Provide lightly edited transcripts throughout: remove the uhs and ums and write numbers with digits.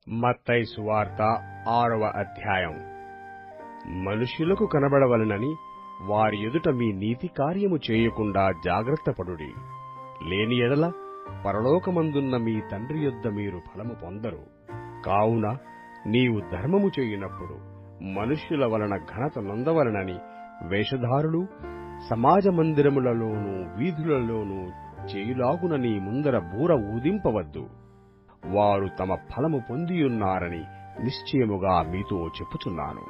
మత్తయి సువార్త 6వ అధ్యాయం. మనుష్యులకు కనబడవలెనని వారి ఎదుట మీ నీతి కార్యము చేయకుండా జాగ్రత్తపడుడి. లేని ఎడల పరలోకమందున్న మీ తండ్రి యొద్ద మీరు ఫలము పొందరు. కావున నీవు ధర్మము చేయునప్పుడు మనుష్యుల వలన ఘనత నొందవలెనని వేషధారులు సమాజ మందిరములలోనూ వీధులలోనూ చేయులాగున నీ ముందర బూర ఊదింపవద్దు. వారు తమ ఫలము పొందియున్నారని నిశ్చయముగా మీతో చెప్పుచున్నాను.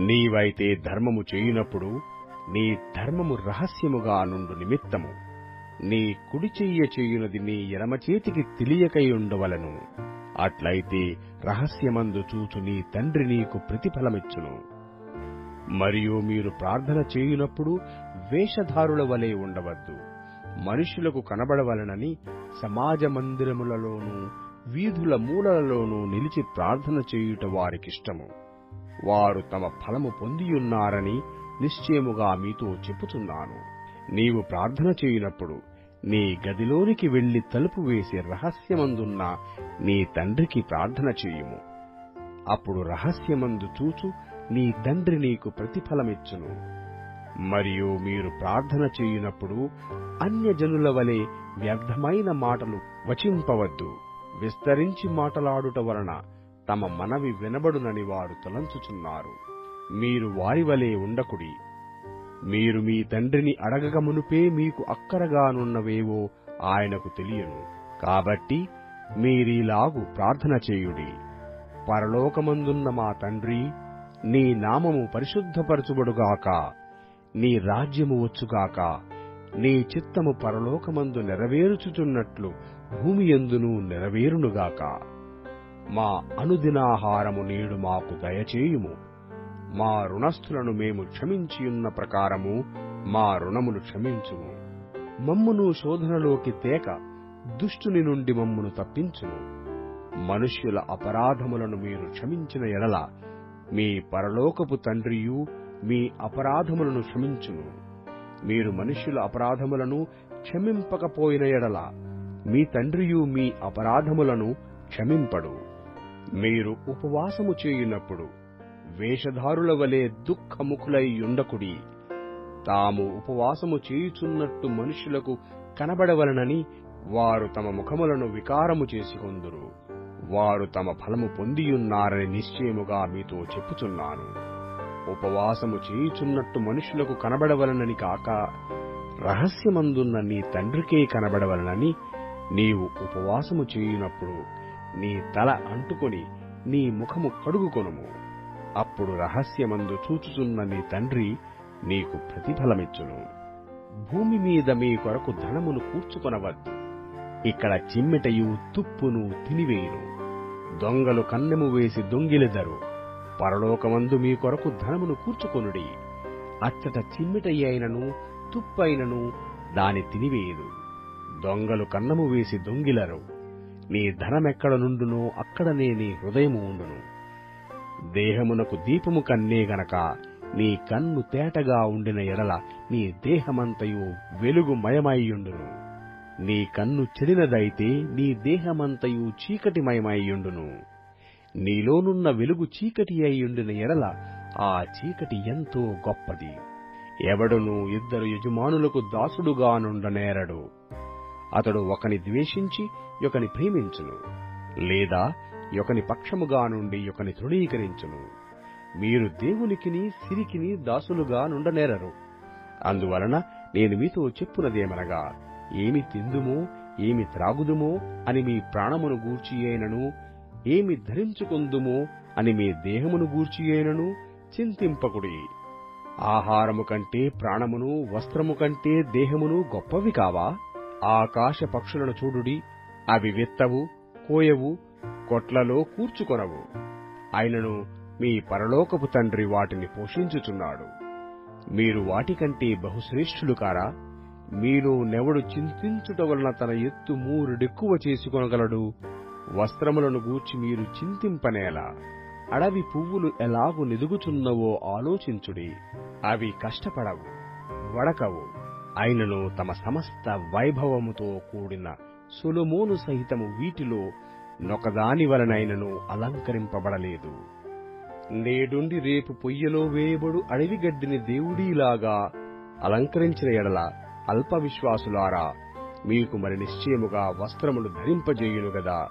నీవైతే ధర్మము చేయునప్పుడు నీ ధర్మము రహస్యముగా నుండు నిమిత్తము నీ కుడి చెయ్య చేయునది నీ ఎడమ చేతికి తెలియకయుండవలెను. అట్లయితే రహస్యమందు చూచు నీ తండ్రి నీకు ప్రతిఫలమిచ్చును. మరియు మీరు ప్రార్థన చేయునప్పుడు వేషధారుల వలె ఉండవద్దు. మనుషులకు కనబడవలెనని సమాజ మందిరములలోనూ వీధుల మూలలలోనూ నిలిచి ప్రార్థన చేయుట వారికిష్టము. వారు తమ ఫలము పొందియున్నారని నిశ్చయముగా మీతో చెప్పుచున్నాను. నీవు ప్రార్థన చేయునప్పుడు నీ గదిలోనికి వెళ్లి తలుపు వేసి రహస్యమందున్న నీ తండ్రికి ప్రార్థన చేయుము. అప్పుడు రహస్యమందు చూచు నీ తండ్రి నీకు ప్రతిఫలమిచ్చును. మరియు మీరు ప్రార్థన చేయునప్పుడు అన్యజనుల వలె వ్యర్థమైన మాటలు వచింపవద్దు. విస్తరించి మాటలాడుట వలన తమ మనవి వినబడునని వారు తలంచుచున్నారు. మీరు వారి వలె ఉండకుడి. మీరు మీ తండ్రిని అడగక మునుపే మీకు అక్కరగానున్నవేవో ఆయనకు తెలియను. కాబట్టి మీరీలాగు ప్రార్థన చేయుడి. పరలోకమందున్న మా తండ్రి, నీ నామము పరిశుద్ధపరచుబడుగాక. నీ రాజ్యము వచ్చుగాక. నీ చిత్తము పరలోకమందు నెరవేరుచుచున్నట్లు భూమియందును నెరవేరునుగాక. మా అనుదినాహారము నేడు మాకు దయచేయుము. మా రుణస్థులను మేము క్షమించియున్న ప్రకారము మా రుణములు క్షమించుము. మమ్మును శోధనలోకి తేక దుష్టుని నుండి మమ్మును తప్పించుము. మనుష్యుల అపరాధములను మీరు క్షమించిన ఎడల మీ పరలోకపు తండ్రియు మీ అపరాధములను క్షమించును. మీరు మనుష్యుల అపరాధములను క్షమింపకపోయిన ఎడల మీ తండ్రియు మీ అపరాధములను క్షమింపడు. మీరు ఉపవాసము చేయునప్పుడు వేషధారుల వలె దుఃఖముఖులై యుండకుడి. తాము ఉపవాసము చేయుచున్నట్టు మనుష్యులకు కనబడవలనని వారు తమ ముఖములను వికారము చేసుకొందురు. వారు తమ ఫలము పొందియున్నారని నిశ్చయముగా మీతో చెప్పుచున్నాను. ఉపవాసము చేయుచున్నట్టు మనుష్యులకు కనబడవలనని కాక రహస్యమందున్న నీ తండ్రికే కనబడవలనని నీవు ఉపవాసము చేయునప్పుడు నీ తల అంటుకొని నీ ముఖము కడుగుకొనుము. అప్పుడు రహస్యమందు చూచుచున్న నీ తండ్రి నీకు ప్రతిఫలమిచ్చును. భూమి మీద మీ కొరకు ధనమును కూర్చుకొనవద్దు. ఇక్కడ చిమ్మెటయు తుప్పును తినివేయును. దొంగలు కన్నెము వేసి దొంగిలెదరు. పరలోకమందు మీ కొరకు ధనమును కూర్చుకొనుడి. అచ్చట చిమ్మెటయైనను తుప్పైనను దాని తినివేయదు. దొంగలు కన్నము వేసి దొంగిలరు. నీ ధనమెక్కడ నుండునో అక్కడనే నీ హృదయము ఉండును. దేహమునకు దీపము కన్నే గనక నీ కన్ను తేటగా ఉండిన ఎడల నీ దేహమంతయు వెలుగుమయమయ్యుండును. నీ కన్ను చెడినదైతే నీ దేహమంతయు చీకటిమయమయ్యుండును. నీలోనున్న వెలుగు చీకటి అయ్యుండిన ఎడల ఆ చీకటి ఎంతో గొప్పది. ఎవడును ఇద్దరు యజమానులకు దాసుడుగా నుండనేరడు. అతడు ఒకని ద్వేషించి ఒకని ప్రేమించును, లేదా ఒకని పక్షముగా నుండి ఒకని తృణీకరించును. మీరు దేవునికిని సిరికిని దాసులుగా నుండనేరరు. అందువలన నేను మీతో చెప్పునదేమనగా, ఏమి తిందుమో ఏమి త్రాగుదుమో అని మీ ప్రాణమును గూర్చియేనను, ఏమి ధరించుకొందుమో అని మీ దేహమును గూర్చియేనను చింతింపకుడి. ఆహారము కంటే ప్రాణమును, వస్త్రము కంటే దేహమును గొప్పవి కావా? ఆకాశ పక్షులను చూడుడి. అవి విత్తవు, కోయవు, కొట్లలో కూర్చుకొనవు. అయినను మీ పరలోకపు తండ్రి వాటిని పోషించుచున్నాడు. మీరు వాటికంటే బహుశ్రేష్ఠులు కారా? మీలో నెవడు చింతించుట వలన తన ఎత్తు మూరెడెక్కువ చేసుకొనగలడు? వస్త్రములను గూర్చి మీరు చింతింపనేలా? అడవి పువ్వులు ఎలాగు నెదుగుచున్నవో ఆలోచించుడి. అవి కష్టపడవు, వడకవు. అయినను తమ సమస్త వైభవముతో కూడిన సొలొమోను సహితము వీటిలో నొకదాని వలనైనను అలంకరింపబడలేదు. నేడుండి రేపు పొయ్యలో వేయబడు అడవి గడ్డిని దేవుడీలాగా అలంకరించిన ఎడల అల్ప విశ్వాసులారా, మీకు మరి నిశ్చయముగా వస్త్రములు ధరింపజేయును గదా.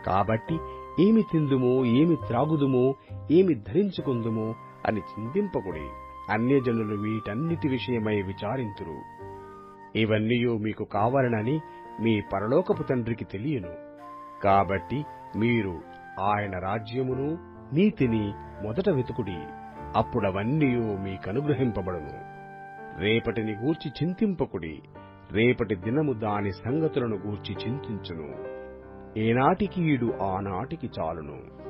కాబట్టి ఏమి తిందుమో, ఏమి త్రాగుదుమో, ఏమి ధరించుకుందుమో అని చింతింపకుడి. అన్యజనులు వీటన్నిటి విషయమై విచారింతురు. ఇవన్నీయు మీకు కావాలనని మీ పరలోకపు తండ్రికి తెలియను. కాబట్టి మీరు ఆయన రాజ్యమును నీతిని మొదట వెతుకుడి, అప్పుడవన్నీయు మీకనుగ్రహింపబడును. రేపటిని గూర్చి చింతింపకుడి, రేపటి దినము దాని సంగతులను గూర్చి చింతించును. ఏనాటికి ఈడు ఆనాటికి చాలును.